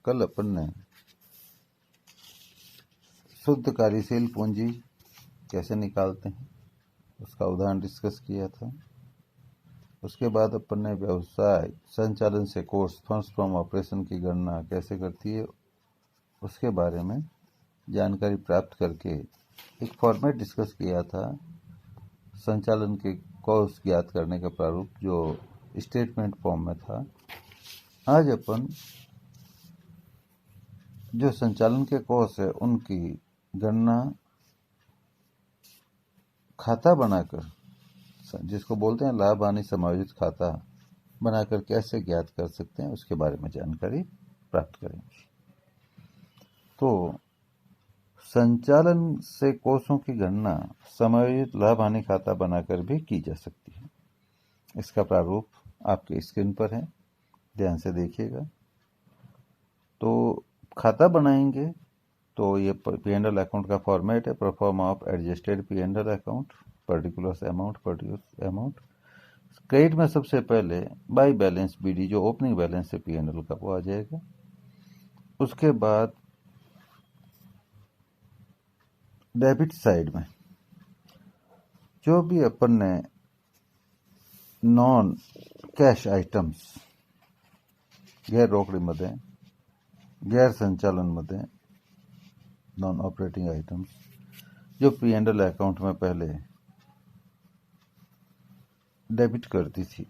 कल अपन ने शुद्ध कार्यशील पूंजी कैसे निकालते हैं उसका उदाहरण डिस्कस किया था। उसके बाद अपन ने व्यवसाय संचालन से कोर्स फंड्स फ्रॉम ऑपरेशन की गणना कैसे करती है उसके बारे में जानकारी प्राप्त करके एक फॉर्मेट डिस्कस किया था। संचालन के कॉस्ट ज्ञात करने का प्रारूप जो स्टेटमेंट फॉर्म में था। आज अपन जो संचालन के कॉस्ट है उनकी गणना खाता बनाकर, जिसको बोलते हैं लाभ हानि समायोजित खाता बनाकर कैसे ज्ञात कर सकते हैं उसके बारे में जानकारी प्राप्त करेंगे। तो संचालन से कोषों की गणना समायोजित लाभ हानि खाता बनाकर भी की जा सकती है। इसका प्रारूप आपके स्क्रीन पर है, ध्यान से देखिएगा। तो खाता बनाएंगे तो ये P&L अकाउंट का फॉर्मेट है, perform of adjusted P&L account, particulars amount, produce amount. Credit में सबसे पहले बाई बैलेंस BD जो ओपनिंग बैलेंस है P&L का वो आ जाएगा। उसके बाद डेबिट साइड में जो भी अपन ने नॉन कॅश आयटम्स गैर रोकडीमध्ये गैर संचालनमध्ये नॉन ऑपरेटिंग आइटम्स जो P&L अकाउंट में पहले डेबिट करती थी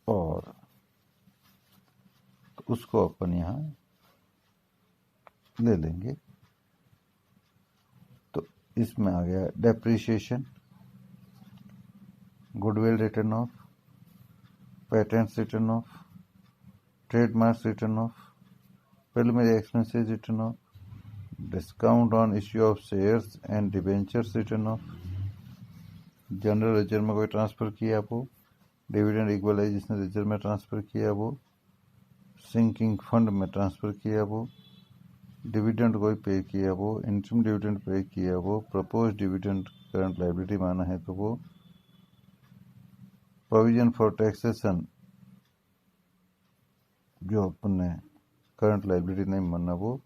और उसको अपन यहाँ ले लेंगे। तो इसमें आ गया depreciation, goodwill return of, patents return of, trademarks return of, preliminary expenses written off, discount on issue of shares and debentures written off, general reserve में कोई ट्रांसफर किया वो, डिविडेंड इक्वलाइजेशन रिजर्व में ट्रांसफर किया वो, सिंकिंग फंड में transfer किया वो, डिविडेंड कोई पे किया वो, इंटरिम डिविडेंड पे किया वो, प्रपोज डिविडेंड करंट लायबिलिटी माना है तो वो, प्रोविजन फॉर टैक्सेशन जो अपन ने करंट लायबिलिटी नहीं माना वो,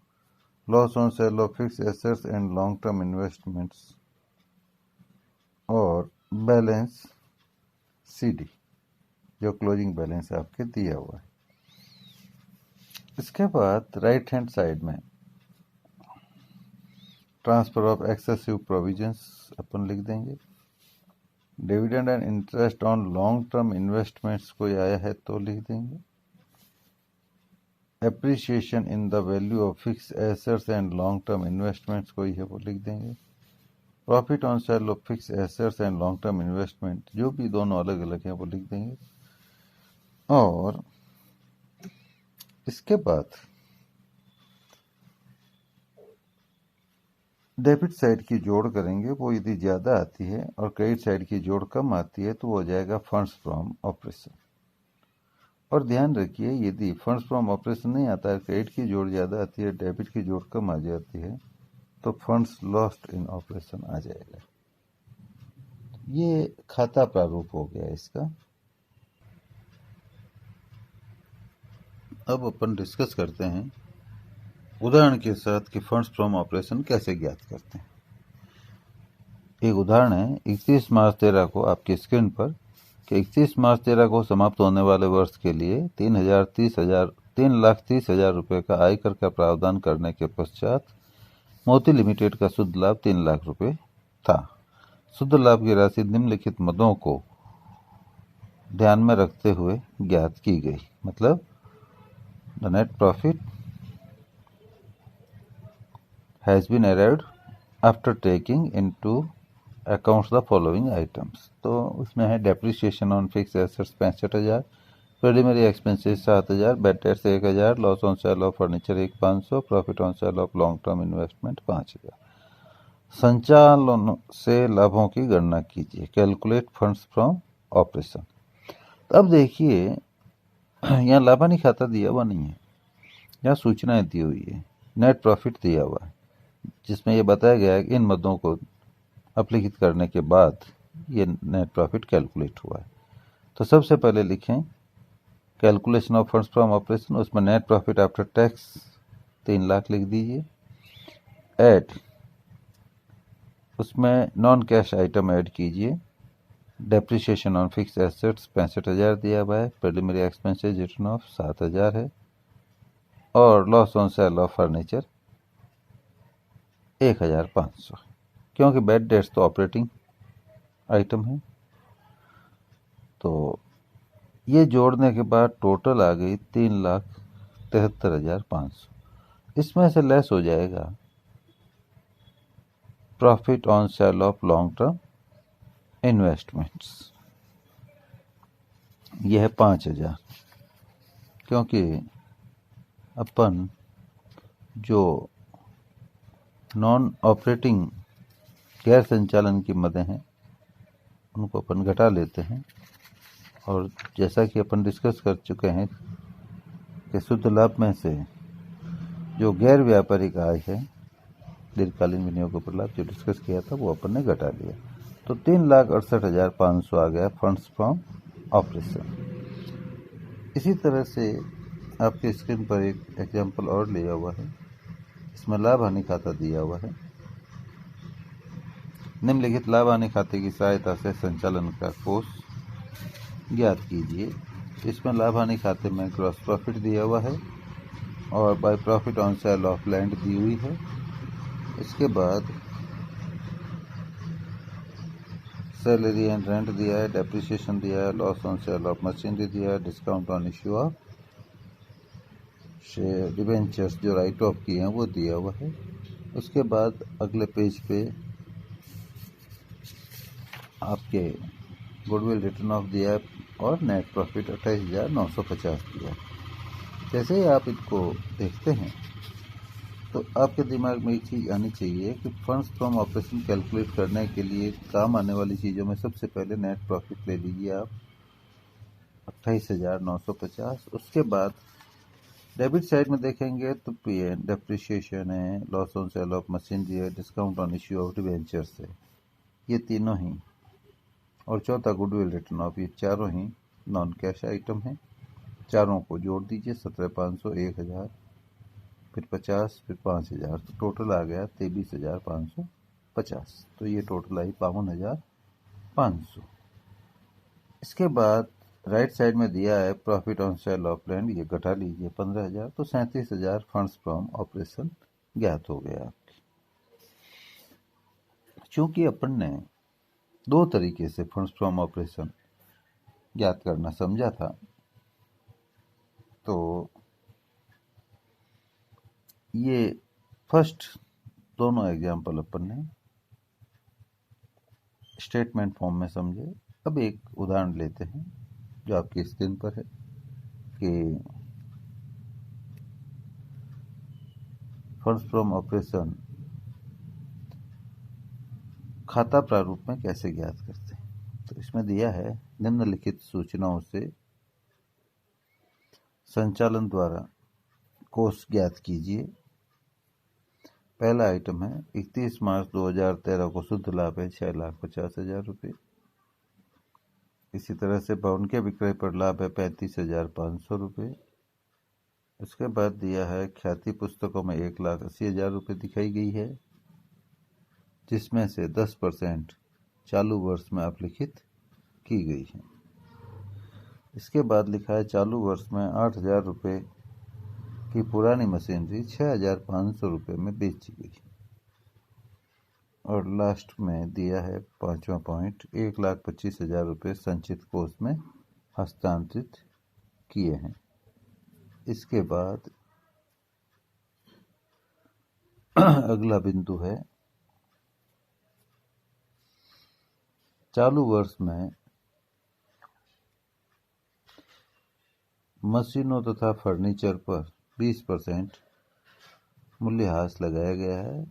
loss on sale of fix assets and long term investments और बैलेंस CD जो क्लोजिंग बैलेंस आपके दिया हुआ है। इसके बाद राइट हैंड साइड में ट्रांसफर ऑफ एक्सेसिव प्रोविजंस अपन लिख देंगे। Dividend and interest on long term investments कोई आया है तो लिख देंगे। Appreciation in the value of fix assets and long term investments कोई है वो लिख देंगे। Profit on sale of fix assets and long term investment जो भी दोनों अलग अलग हैं वो लिख देंगे। और इसके बाद डेबिट साइड की जोड़ करेंगे, वो यदि ज़्यादा आती है और क्रेडिट साइड की जोड़ कम आती है तो वो हो जाएगा फंड्स फ्रॉम ऑपरेशन। और ध्यान रखिए यदि फंड्स फ्रॉम ऑपरेशन नहीं आता है, क्रेडिट की जोड़ ज़्यादा आती है, डेबिट की जोड़ कम आ जाती है तो फंड्स लॉस्ट इन ऑपरेशन आ जाएगा। ये खाता प्रारूप हो गया इसका। अब अपन डिस्कस करते हैं उदाहरण के साथ कि फंड्स फ्रॉम ऑपरेशन कैसे ज्ञात करते हैं। एक उदाहरण है 31 मार्च 13 को आपकी स्क्रीन पर कि 31 मार्च 13 को समाप्त होने वाले वर्ष के लिए 3,30,000 रुपये का आयकर का प्रावधान करने के पश्चात मोती लिमिटेड का शुद्ध लाभ 3 लाख रुपये था। शुद्ध लाभ की राशि निम्नलिखित मदों को ध्यान में रखते हुए ज्ञात की गई। मतलब the net profit has been arrived after taking into accounts the following items. तो उसमें है depreciation on fix assets 65,000, preliminary expenses 7,000, bad debts 1,000, loss on sale of furniture 500, profit on sale of long term investment 5,000। संचालन से लाभों की गणना कीजिए, calculate funds from operation. अब देखिए यहाँ लाभानी खाता दिया हुआ नहीं है, यहाँ सूचनाएं दी हुई है, नेट प्रॉफिट दिया हुआ है जिसमें ये बताया गया है कि इन मदों को अप्लिकित करने के बाद ये नेट प्रॉफिट कैलकुलेट हुआ है। तो सबसे पहले लिखें calculation of funds from operation, उसमें net profit after tax 3 lakh लिख दीजिए। ऐड, उसमें नॉन कैश आइटम ऐड कीजिए। डेप्रिसिएशन ऑन फिक्स एसेट्स 65,000 दिया हुआ है। प्रिलिमिनरी एक्सपेंसेस रिटर्न ऑफ 7,000 है। और loss on sale of furniture 1,500, क्योंकि बैड डेट्स तो ऑपरेटिंग आइटम है। तो ये जोड़ने के बाद टोटल आ गई 3,73,500। इसमें से लेस हो जाएगा profit on sale of long term investments, यह है 5,000, क्योंकि अपन जो नॉन ऑपरेटिंग गैर संचालन की मदें हैं उनको अपन घटा लेते हैं। और जैसा कि अपन डिस्कस कर चुके हैं कि शुद्ध लाभ में से जो गैर व्यापारिक आय है, दीर्घकालीन विनियोग पर लाभ जो डिस्कस किया था, वो अपन ने घटा लिया। तो 3,68,500 आ गया फंड्स फ्रॉम ऑपरेशन। इसी तरह से आपके स्क्रीन पर एक एग्जाम्पल और लिया हुआ है। इसमें लाभ हानि खाता दिया हुआ है। निम्नलिखित लाभ हानि खाते की सहायता से संचालन का कोष ज्ञात कीजिए। इसमें लाभ हानि खाते में ग्रॉस प्रॉफिट दिया हुआ है और by profit on sale of land दी हुई है। इसके बाद सैलरी एंड रेंट दिया है, डेप्रिसिएशन दिया है, loss on sale of machinery दिया है, discount on issue of debentures जो राइट ऑफ किए हैं वो दिया हुआ है। उसके बाद अगले पेज पे आपके गुडविल रिटर्न ऑफ दिया है और नेट प्रॉफिट 28,950 दिया है। जैसे ही आप इसको देखते हैं तो आपके दिमाग में एक चीज़ आनी चाहिए कि फंड्स फ्रॉम ऑपरेशन कैलकुलेट करने के लिए काम आने वाली चीज़ों में सबसे पहले नेट प्रॉफिट ले लीजिए आप 28,950। उसके बाद डेबिट साइड में देखेंगे तो डेप्रिसिएशन है, loss on sale of machinery है, discount on issue of debentures है, ये तीनों ही, और चौथा गुडविल रिटर्न ऑफ, ये चारों ही नॉन कैश आइटम हैं। चारों को जोड़ दीजिए, 17,500, 1,000, फिर 50, फिर 5,000, तो टोटल आ गया 23,550। तो ये टोटल आई 52,500। इसके बाद राइट साइड में दिया है profit on sale of land, ये घटा लीजिए 15,000, तो 37,000 फंड्स फ्रॉम ऑपरेशन ज्ञात हो गया आपकी। चूंकि अपन ने दो तरीके से फंड्स फ्रॉम ऑपरेशन ज्ञात करना समझा था, तो ये फर्स्ट दोनों एग्जाम्पल अपन ने स्टेटमेंट फॉर्म में समझे। अब एक उदाहरण लेते हैं जो आपकी स्क्रीन पर है कि फंड्स फ्रॉम ऑपरेशन खाता प्रारूप में कैसे ज्ञात करते हैं। तो इसमें दिया है निम्नलिखित सूचनाओं से संचालन द्वारा कोष ज्ञात कीजिए। पहला आइटम है 31 मार्च 2013 को शुद्ध लाभ है 6,50,000 रुपये। इसी तरह से भवन के विक्रय पर लाभ है 35,500 रुपये। इसके बाद दिया है ख्याति पुस्तकों में 1,80,000 रुपये दिखाई गई है, जिसमें से 10% चालू वर्ष में अपलिखित की गई है। इसके बाद लिखा है चालू वर्ष में 8,000 रुपये की पुरानी मशीनरी 6,500 रुपये में बेची गई। और लास्ट में दिया है 5वां पॉइंट, 1,25,000 रुपये संचित कोष में हस्तांतरित किए हैं। इसके बाद अगला बिंदु है चालू वर्ष में मशीनों तथा फर्नीचर पर 20% मूल्यह्रास लगाया गया है,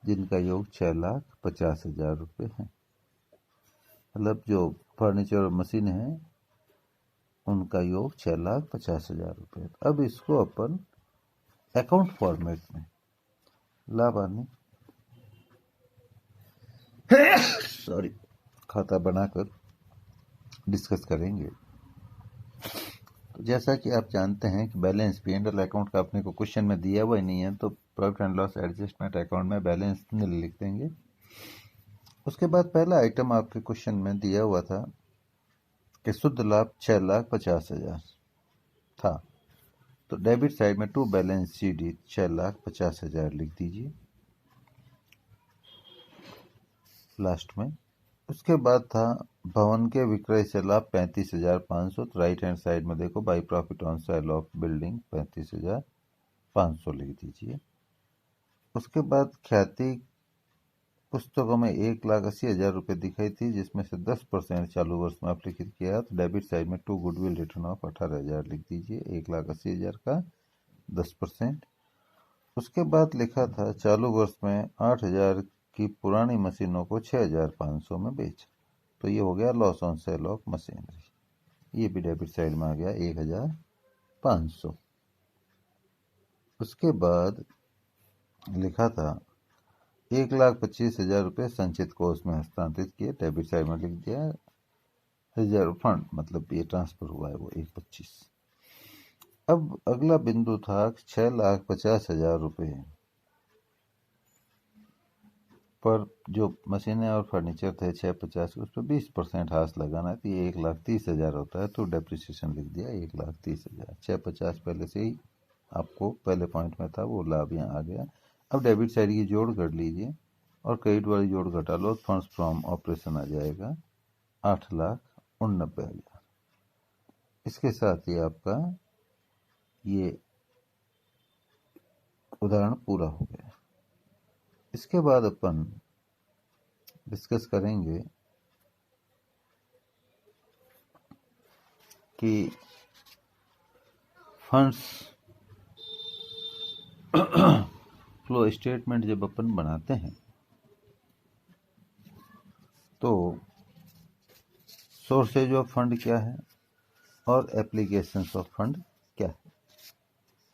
जिनका योग 6,50,000 रुपये है। मतलब जो फर्नीचर और मशीन है उनका योग 6,50,000 रुपये। अब इसको अपन अकाउंट फॉर्मेट में लाभ हानि खाता बनाकर डिस्कस करेंगे। जैसा कि आप जानते हैं कि बैलेंस P&L अकाउंट का अपने को क्वेश्चन में दिया हुआ ही नहीं है, तो profit and loss adjustment account में बैलेंस नील लिख देंगे। उसके बाद पहला आइटम आपके क्वेश्चन में दिया हुआ था कि शुद्ध लाभ 6,50,000 था, तो डेबिट साइड में टू बैलेंस CD 6,50,000 लिख दीजिए लास्ट में। उसके बाद था भवन के विक्रय से लाभ 35,500, तो राइट हैंड साइड में देखो by profit on sale of building 35,500 लिख दीजिए। उसके बाद ख्याति पुस्तकों में 1,80,000 रुपये दिखाई थी, जिसमें से 10% चालू वर्ष में अपलिखित किया, तो डेबिट साइड में टू गुडविल रिटर्न ऑफ 18,000 लिख दीजिए। 1,80,000 का 10%। उसके बाद लिखा था चालू वर्ष में 8,000 की पुरानी मशीनों को 6,500 में बेचा, तो ये हो गया loss on sale of machinery. ये भी डेबिट साइड में आ गया 1,500। उसके बाद लिखा था 1,25,000 रुपये संचित कोष में हस्तांतरित किए, डेबिट साइड में लिख दिया रिजर्व फंड, मतलब ये ट्रांसफर हुआ है वो 1,25। अब अगला बिंदु था 6,50,000 रुपये पर जो मशीनें और फर्नीचर थे 650, उस पर 20% हास लगाना है, तो ये 1,30,000 होता है, तो डेप्रिसिएशन लिख दिया 1,30,000। 650 पहले से ही आपको पहले पॉइंट में था, वो लाभ यहाँ आ गया। अब डेबिट साइड की जोड़ कर लीजिए और क्रेडिट वाली जोड़ घटा लो, फंड्स फ्रॉम ऑपरेशन आ जाएगा 8,89,000। इसके साथ ही आपका ये उदाहरण पूरा हो गया। इसके बाद अपन डिस्कस करेंगे कि फंड्स फ्लो स्टेटमेंट जब अपन बनाते हैं तो सोर्सेज ऑफ फंड क्या है और एप्लीकेशंस ऑफ फंड क्या है,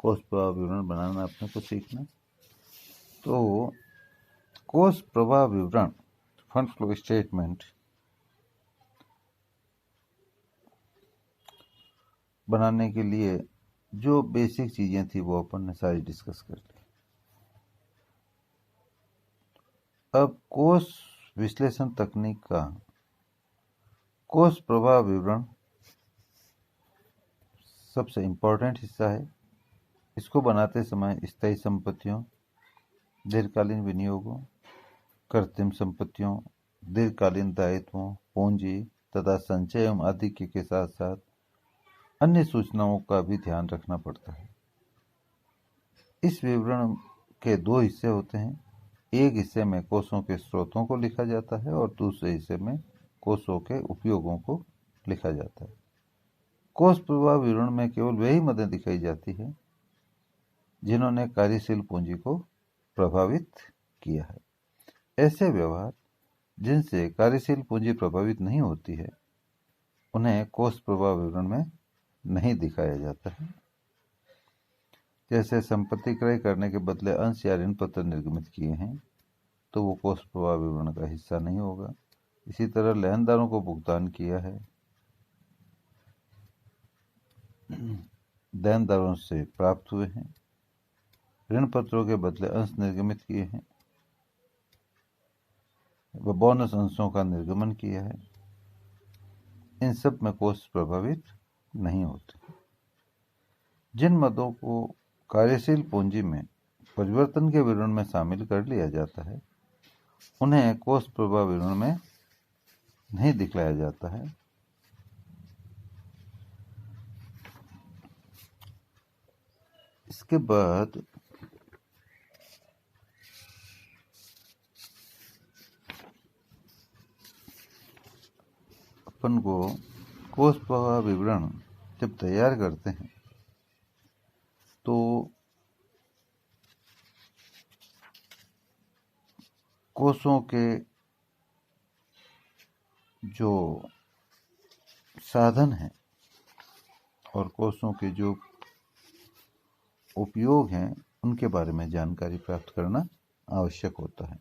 कोष प्रवाह विवरण बनाना अपने को सीखना। तो कोष प्रवाह विवरण फंड फ्लो स्टेटमेंट बनाने के लिए जो बेसिक चीजें थी वो अपन ने सारी डिस्कस कर ली। अब कोष विश्लेषण तकनीक का कोष प्रवाह विवरण सबसे इम्पोर्टेंट हिस्सा है। इसको बनाते समय स्थायी संपत्तियों, दीर्घकालीन विनियोगों, कृत्रिम संपत्तियों, दीर्घकालीन दायित्वों, पूंजी तथा संचय एवं आदि के साथ साथ अन्य सूचनाओं का भी ध्यान रखना पड़ता है। इस विवरण के दो हिस्से होते हैं। एक हिस्से में कोषों के स्रोतों को लिखा जाता है और दूसरे हिस्से में कोषों के उपयोगों को लिखा जाता है। कोष प्रवाह विवरण में केवल वही मदें दिखाई जाती है जिन्होंने कार्यशील पूंजी को प्रभावित किया है। ऐसे व्यवहार जिनसे कार्यशील पूंजी प्रभावित नहीं होती है उन्हें कोष प्रवाह विवरण में नहीं दिखाया जाता है। जैसे संपत्ति क्रय करने के बदले अंश या ऋण पत्र निर्गमित किए हैं तो वो कोष प्रवाह विवरण का हिस्सा नहीं होगा। इसी तरह लेनदारों को भुगतान किया है, देनदारों से प्राप्त हुए हैं, ऋण पत्रों के बदले अंश निर्गमित किए हैं, व बोनस अंशों का निर्गमन किया है, इन सब में कोष प्रभावित नहीं होते। जिन मदों को कार्यशील पूंजी में परिवर्तन के विवरण में शामिल कर लिया जाता है उन्हें कोष प्रवाह विवरण में नहीं दिखलाया जाता है। इसके बाद अपन को कोष प्रवाह विवरण जब तैयार करते हैं तो कोषों के जो साधन हैं और कोषों के जो उपयोग हैं उनके बारे में जानकारी प्राप्त करना आवश्यक होता है।